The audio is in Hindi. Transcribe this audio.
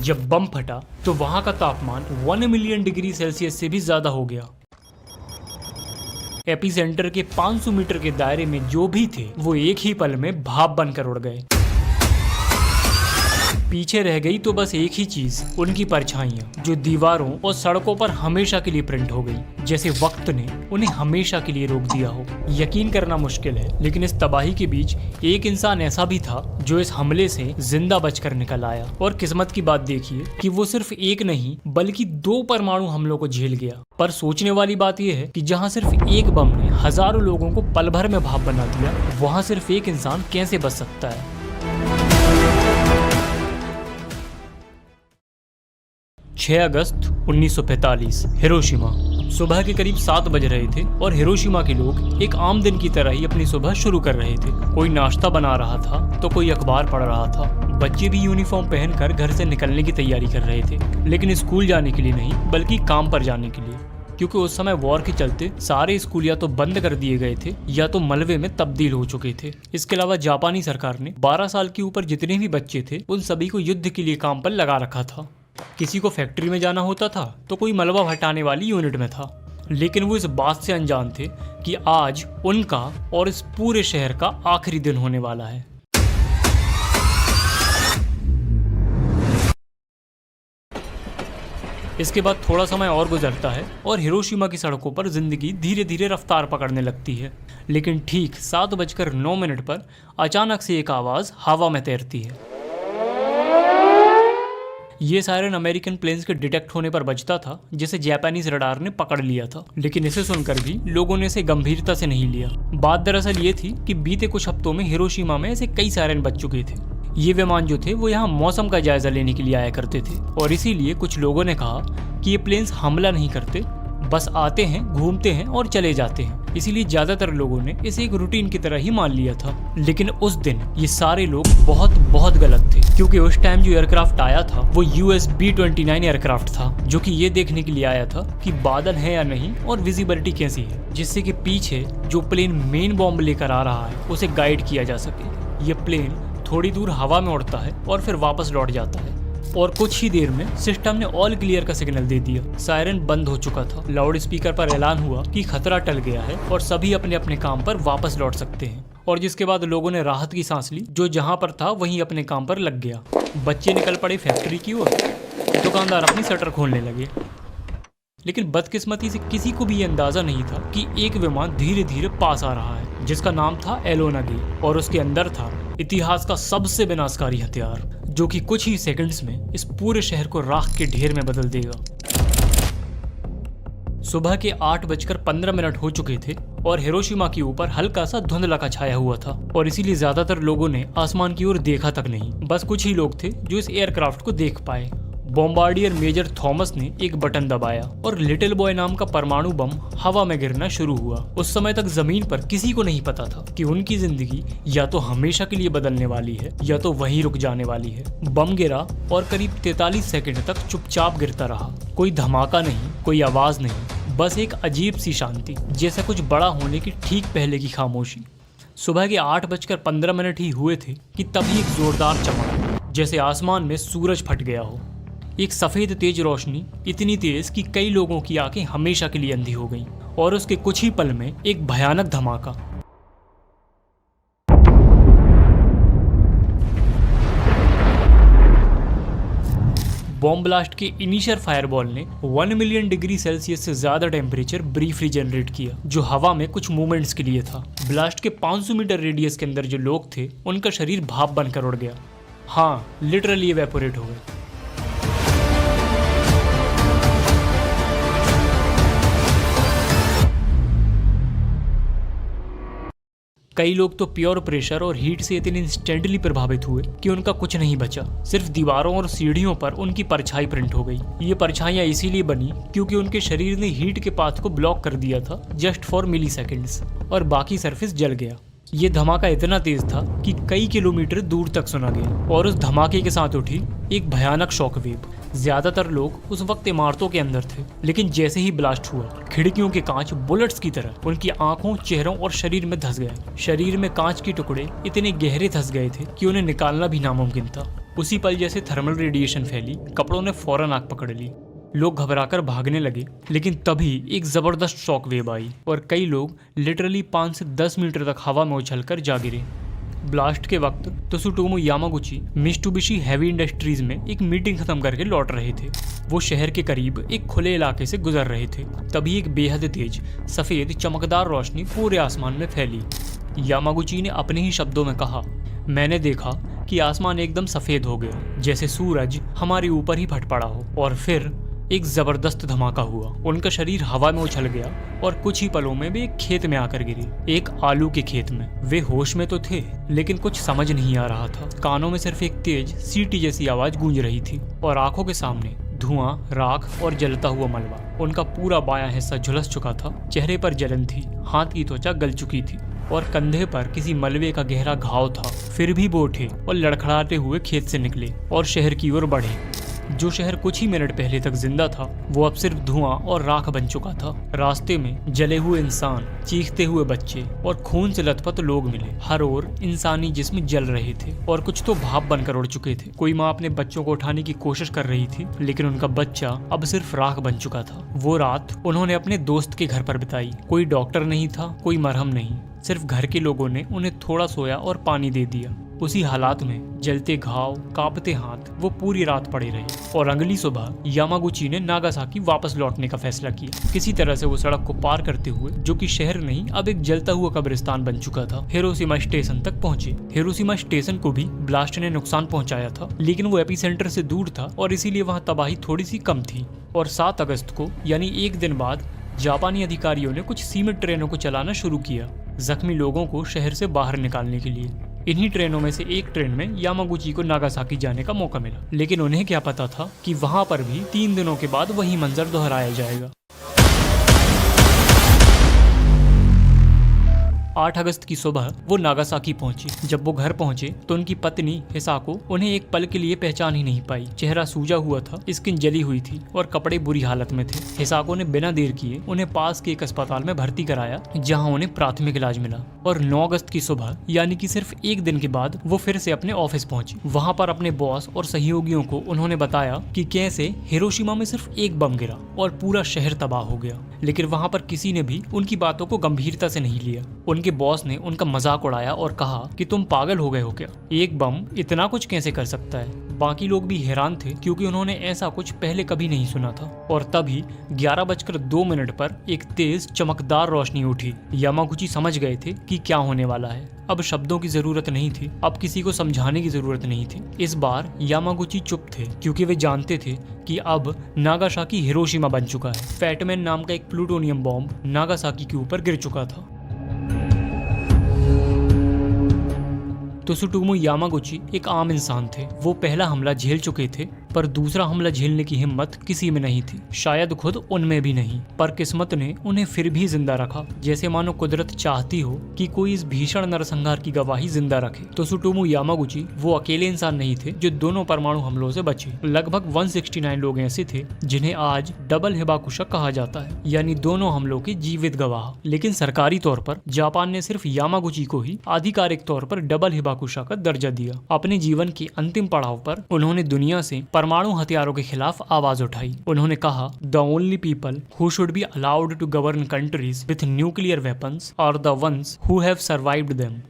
जब बम फटा तो वहां का तापमान 1 मिलियन डिग्री सेल्सियस से भी ज्यादा हो गया। एपिसेंटर के 500 मीटर के दायरे में जो भी थे वो एक ही पल में भाप बनकर उड़ गए। पीछे रह गई तो बस एक ही चीज, उनकी परछाइयां, जो दीवारों और सड़कों पर हमेशा के लिए प्रिंट हो गई, जैसे वक्त ने उन्हें हमेशा के लिए रोक दिया हो। यकीन करना मुश्किल है, लेकिन इस तबाही के बीच एक इंसान ऐसा भी था जो इस हमले से जिंदा बचकर निकल आया। और किस्मत की बात देखिए कि वो सिर्फ एक नहीं बल्कि 2 परमाणु हमलों को झेल गया। पर सोचने वाली बात यह है कि जहाँ सिर्फ एक बम ने हजारों लोगों को पल भर में भाप बना दिया, वहाँ सिर्फ एक इंसान कैसे बच सकता है। 6 अगस्त 1945 हिरोशिमा। सुबह के करीब 7 बज रहे थे और हिरोशिमा के लोग एक आम दिन की तरह ही अपनी सुबह शुरू कर रहे थे। कोई नाश्ता बना रहा था तो कोई अखबार पढ़ रहा था। बच्चे भी यूनिफॉर्म पहनकर घर से निकलने की तैयारी कर रहे थे, लेकिन स्कूल जाने के लिए नहीं बल्कि काम पर जाने के लिए, क्योंकि उस समय वॉर के चलते सारे स्कूल या तो बंद कर दिए गए थे या तो मलबे में तब्दील हो चुके थे। इसके अलावा जापानी सरकार ने 12 साल के ऊपर जितने भी बच्चे थे उन सभी को युद्ध के लिए काम पर लगा रखा था। किसी को फैक्ट्री में जाना होता था तो कोई मलबा हटाने वाली यूनिट में था, लेकिन वो इस बात से अनजान थे कि आज उनका और इस पूरे शहर का आखिरी दिन होने वाला है। इसके बाद थोड़ा समय और गुजरता है और हिरोशिमा की सड़कों पर जिंदगी धीरे धीरे रफ्तार पकड़ने लगती है। लेकिन ठीक 7:09 पर अचानक से एक आवाज हवा में तैरती है। ये सायरन अमेरिकन प्लेन्स के डिटेक्ट होने पर बजता था, जिसे जापानीज रडार ने पकड़ लिया था। लेकिन इसे सुनकर भी लोगों ने इसे गंभीरता से नहीं लिया। बात दरअसल ये थी कि बीते कुछ हफ्तों में हिरोशिमा में ऐसे कई सायरन बज चुके थे। ये विमान जो थे वो यहाँ मौसम का जायजा लेने के लिए आया करते थे, और इसीलिए कुछ लोगों ने कहा कि ये प्लेन्स हमला नहीं करते, बस आते हैं, घूमते हैं और चले जाते हैं। इसीलिए ज्यादातर लोगों ने इसे एक रूटीन की तरह ही मान लिया था। लेकिन उस दिन ये सारे लोग बहुत गलत थे, क्योंकि उस टाइम जो एयरक्राफ्ट आया था वो US B-29 एयरक्राफ्ट था, जो कि ये देखने के लिए आया था कि बादल है या नहीं और विजिबिलिटी कैसी है, जिससे कि पीछे जो प्लेन मेन बॉम्ब लेकर आ रहा है उसे गाइड किया जा सके। ये प्लेन थोड़ी दूर हवा में उड़ता है और फिर वापस लौट जाता है, और कुछ ही देर में सिस्टम ने ऑल क्लियर का सिग्नल दे दिया। सायरन बंद हो चुका था। लाउड स्पीकर पर ऐलान हुआ कि खतरा टल गया है और सभी अपने अपने काम पर वापस लौट सकते हैं, और जिसके बाद लोगों ने राहत की सांस ली। जो जहां पर था वहीं अपने काम पर लग गया। बच्चे निकल पड़े फैक्ट्री की ओर, दुकानदार अपनी शटर खोलने लगे। लेकिन बदकिस्मती से किसी को भी ये अंदाजा नहीं था कि एक विमान धीरे धीरे पास आ रहा है, जिसका नाम था एलोना गे, और उसके अंदर था इतिहास का सबसे विनाशकारी हथियार, जो कि कुछ ही सेकंड्स में इस पूरे शहर को राख के ढेर में बदल देगा। सुबह के 8:15 हो चुके थे और हिरोशिमा के ऊपर हल्का सा धुंधला का छाया हुआ था, और इसीलिए ज्यादातर लोगों ने आसमान की ओर देखा तक नहीं। बस कुछ ही लोग थे जो इस एयरक्राफ्ट को देख पाए। बॉम्बार्डियर मेजर थॉमस ने एक बटन दबाया और लिटिल बॉय नाम का परमाणु बम हवा में गिरना शुरू हुआ। उस समय तक जमीन पर किसी को नहीं पता था कि उनकी जिंदगी या तो हमेशा के लिए बदलने वाली है या तो वहीं रुक जाने वाली है। बम गिरा और करीब 43 सेकंड तक चुपचाप गिरता रहा। कोई धमाका नहीं, कोई आवाज नहीं, बस एक अजीब सी शांति, जैसा कुछ बड़ा होने की ठीक पहले की खामोशी। सुबह के 8:15 ही हुए थे कि तभी एक जोरदार चमक, जैसे आसमान में सूरज फट गया हो। एक सफेद तेज रोशनी, इतनी तेज कि कई लोगों की आंखें हमेशा के लिए अंधी हो गईं, और उसके कुछ ही पल में एक भयानक धमाका। बॉम्ब ब्लास्ट के इनिशियल फायरबॉल ने 1 मिलियन डिग्री सेल्सियस से ज्यादा टेम्परेचर ब्रीफली जनरेट किया, जो हवा में कुछ मूवमेंट्स के लिए था। ब्लास्ट के 500 मीटर रेडियस के अंदर जो लोग थे उनका शरीर भाप बनकर उड़ गया। हाँ, लिटरली इवेपोरेट हो गए। कई लोग तो प्योर प्रेशर और हीट से इतने इंस्टेंटली प्रभावित हुए कि उनका कुछ नहीं बचा। सिर्फ दीवारों और सीढ़ियों पर उनकी परछाई प्रिंट हो गई। ये परछाइयां इसीलिए बनी क्योंकि उनके शरीर ने हीट के पाथ को ब्लॉक कर दिया था जस्ट फॉर मिली सेकेंड्स, और बाकी सरफेस जल गया। ये धमाका इतना तेज था कि कई किलोमीटर दूर तक सुना गया, और उस धमाके के साथ उठी एक भयानक शॉकवेव। ज्यादातर लोग उस वक्त इमारतों के अंदर थे, लेकिन जैसे ही ब्लास्ट हुआ, खिड़कियों के कांच बुलेट्स की तरह उनकी आंखों, चेहरों और शरीर में धंस गए। शरीर में कांच के टुकड़े इतने गहरे धंस गए थे कि उन्हें निकालना भी नामुमकिन था। उसी पल जैसे थर्मल रेडिएशन फैली, कपड़ों ने फौरन आग पकड़ ली। लोग घबराकर भागने लगे, लेकिन तभी एक जबरदस्त शॉक वेव आई और कई लोग लिटरली 5 से 10 मीटर तक हवा में उछलकर जा गिरे। ब्लास्ट के वक्त Tsutomu Yamaguchi Mitsubishi heavy industries में एक मीटिंग खत्म करके लौट रहे थे। वो शहर के करीब एक खुले इलाके से गुजर रहे थे। तभी एक बेहद तेज सफेद चमकदार रोशनी पूरे आसमान में फैली। यामागुची ने अपने ही शब्दों में कहा, मैंने देखा कि आसमान एकदम सफेद हो गया, जैसे सूरज हमारे ऊपर ही फट पड़ा हो। और फिर एक जबरदस्त धमाका हुआ। उनका शरीर हवा में उछल गया और कुछ ही पलों में वे एक खेत में आकर गिरे, एक आलू के खेत में। वे होश में तो थे, लेकिन कुछ समझ नहीं आ रहा था। कानों में सिर्फ एक तेज सीटी जैसी आवाज गूंज रही थी और आंखों के सामने धुआं, राख और जलता हुआ मलबा। उनका पूरा बायां हिस्सा झुलस चुका था, चेहरे पर जलन थी, हाथ की त्वचा गल चुकी थी और कंधे पर किसी मलबे का गहरा घाव था। फिर भी वो उठे और लड़खड़ाते हुए खेत से निकले और शहर की ओर बढ़े। जो शहर कुछ ही मिनट पहले तक जिंदा था, वो अब सिर्फ धुआं और राख बन चुका था। रास्ते में जले हुए इंसान, चीखते हुए बच्चे और खून से लथपथ लोग मिले। हर ओर इंसानी जिस्म जल रहे थे और कुछ तो भाप बनकर उड़ चुके थे। कोई माँ अपने बच्चों को उठाने की कोशिश कर रही थी, लेकिन उनका बच्चा अब सिर्फ राख बन चुका था। वो रात उन्होंने अपने दोस्त के घर पर बिताई। कोई डॉक्टर नहीं था, कोई मरहम नहीं, सिर्फ घर के लोगों ने उन्हें थोड़ा सोया और पानी दे दिया। उसी हालात में जलते घाव, कांपते हाथ, वो पूरी रात पड़े रहे और अगली सुबह यामागुची ने नागासाकी वापस लौटने का फैसला किया। किसी तरह से वो सड़क को पार करते हुए, जो कि शहर नहीं अब एक जलता हुआ कब्रिस्तान बन चुका था, हिरोशिमा स्टेशन तक पहुंचे। हिरोशिमा स्टेशन को भी ब्लास्ट ने नुकसान पहुंचाया था, लेकिन वो एपिसेंटर से दूर था और इसीलिए वहाँ तबाही थोड़ी सी कम थी। और 7 अगस्त को, यानी एक दिन बाद, जापानी अधिकारियों ने कुछ सीमित ट्रेनों को चलाना शुरू किया, जख्मी लोगों को शहर से बाहर निकालने के लिए। इन्हीं ट्रेनों में से एक ट्रेन में यामागुची को नागासाकी जाने का मौका मिला, लेकिन उन्हें क्या पता था कि वहां पर भी 3 दिनों के बाद वही मंजर दोहराया जाएगा। 8 अगस्त की सुबह वो नागासाकी पहुंचे। जब वो घर पहुंचे तो उनकी पत्नी हिसाको उन्हें एक पल के लिए पहचान ही नहीं पाई। चेहरा सूजा हुआ था, स्किन जली हुई थी और कपड़े बुरी हालत में थे। हिसाको ने बिना देर किए उन्हें पास के एक अस्पताल में भर्ती कराया, जहां उन्हें प्राथमिक इलाज मिला। और 9 अगस्त की सुबह, यानी कि सिर्फ एक दिन के बाद, वो फिर से अपने ऑफिस पहुंचे। वहां पर अपने बॉस और सहयोगियों को उन्होंने बताया कि कैसे हिरोशिमा में सिर्फ एक बम गिरा और पूरा शहर तबाह हो गया। लेकिन वहां पर किसी ने भी उनकी बातों को गंभीरता से नहीं लिया। उनके बॉस ने उनका मजाक उड़ाया और कहा कि तुम पागल हो गए हो क्या, एक बम इतना कुछ कैसे कर सकता है। बाकी लोग भी हैरान थे, क्योंकि उन्होंने ऐसा कुछ पहले कभी नहीं सुना था। और तभी 11:02 पर एक तेज चमकदार रोशनी उठी। यामागुची समझ गए थे कि क्या होने वाला है। अब शब्दों की जरूरत नहीं थी, अब किसी को समझाने की जरूरत नहीं थी। इस बार यामागुची चुप थे, क्योंकि वे जानते थे कि अब नागासाकी हिरोशिमा बन चुका है। फैटमैन नाम का एक प्लूटोनियम बॉम्ब नागासाकी के ऊपर गिर चुका था। त्सुटोमू यामागुची एक आम इंसान थे। वो पहला हमला झेल चुके थे, पर दूसरा हमला झेलने की हिम्मत किसी में नहीं थी, शायद खुद उनमें भी नहीं। पर किस्मत ने उन्हें फिर भी जिंदा रखा, जैसे मानो कुदरत चाहती हो कि कोई इस भीषण नरसंहार की गवाही जिंदा रखे। त्सुटोमू यामागुची वो अकेले इंसान नहीं थे जो दोनों परमाणु हमलों से बचे। लगभग 169 लोग ऐसे थे जिन्हें आज डबल हिबाकुशा कहा जाता है, यानी दोनों हमलों के जीवित गवाह। लेकिन सरकारी तौर पर जापान ने सिर्फ यामागुची को ही आधिकारिक तौर पर डबल हिबाकुशा का दर्जा दिया। अपने जीवन के अंतिम पड़ाव पर उन्होंने दुनिया से परमाणु हथियारों के खिलाफ आवाज उठाई। उन्होंने कहा, the only people who should be allowed to govern countries with nuclear weapons are the ones who have survived them.